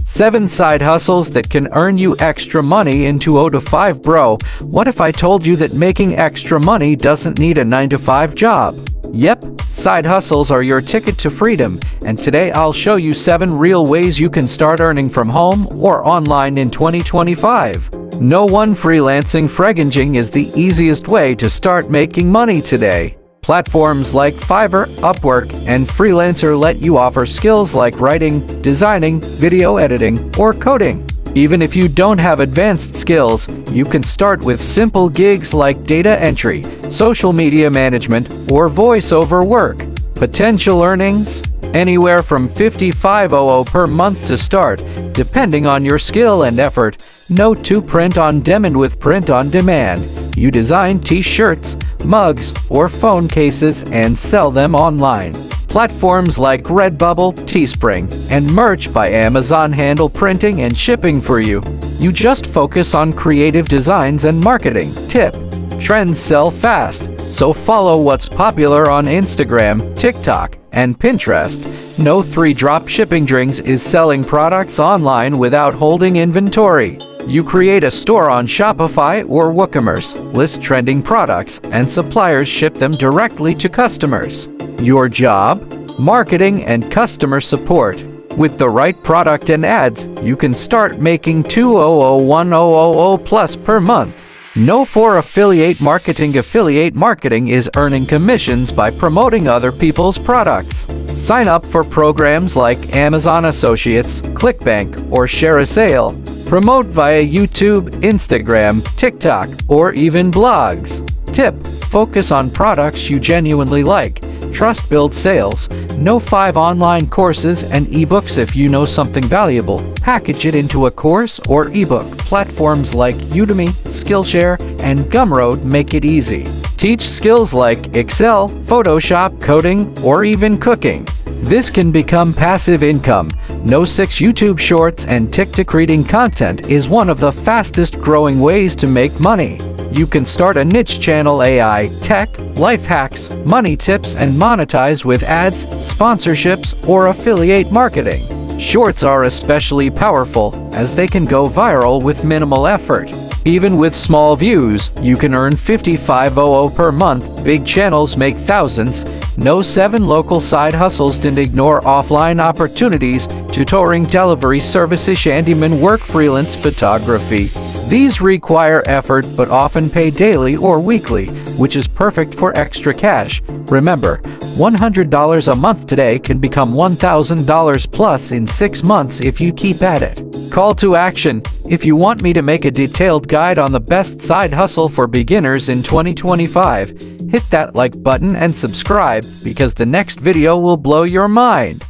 7 side hustles that can earn you extra money in 2025. Bro, what if I told you that making extra money doesn't need a 9-to-5 job? Yep, side hustles are your ticket to freedom, and today I'll show you 7 real ways you can start earning from home or online in 2025. No one, freelancing freelancing is the easiest way to start making money today. Platforms like Fiverr, Upwork, and Freelancer let you offer skills like writing, designing, video editing, or coding. Even if you don't have advanced skills, you can start with simple gigs like data entry, social media management, or voiceover work. Potential earnings? Anywhere from $5,500 per month to start, depending on your skill and effort. Note to print on demand. With print on demand, you design t-shirts, mugs, or phone cases and sell them online. Platforms like Redbubble, Teespring, and Merch by Amazon handle printing and shipping for you. You just focus on creative designs and marketing. Tip: trends sell fast, so follow what's popular on Instagram, TikTok, and Pinterest. No 3 drop shipping drinks is selling products online without holding inventory. You create a store on Shopify or WooCommerce, list trending products, and suppliers ship them directly to customers. Your job? Marketing and customer support. With the right product and ads, you can start making $200,000 plus per month. No for affiliate marketing. Affiliate marketing is earning commissions by promoting other people's products. Sign up for programs like Amazon Associates, ClickBank, or Share a Sale. Promote via YouTube, Instagram, TikTok, or even blogs. Tip: focus on products you genuinely like. Trust builds sales. No 5 online courses and ebooks. If you know something valuable, package it into a course or ebook. Platforms like Udemy, Skillshare, and Gumroad make it easy. Teach skills like Excel, Photoshop, coding, or even cooking. This can become passive income. No 6 YouTube shorts and TikTok reading content is one of the fastest growing ways to make money. You can start a niche channel: AI, tech, life hacks, money tips, and monetize with ads, sponsorships, or affiliate marketing. Shorts are especially powerful as they can go viral with minimal effort. Even with small views, you can earn $5,500 per month. Big channels make thousands. No 7 local side hustles. Don't ignore offline opportunities. Tutoring, delivery services, handyman work, freelance photography. These require effort but often pay daily or weekly, which is perfect for extra cash. Remember, $100 a month today can become $1,000 plus in 6 months if you keep at it. Call to action: if you want me to make a detailed guide on the best side hustle for beginners in 2025, hit that like button and subscribe because the next video will blow your mind.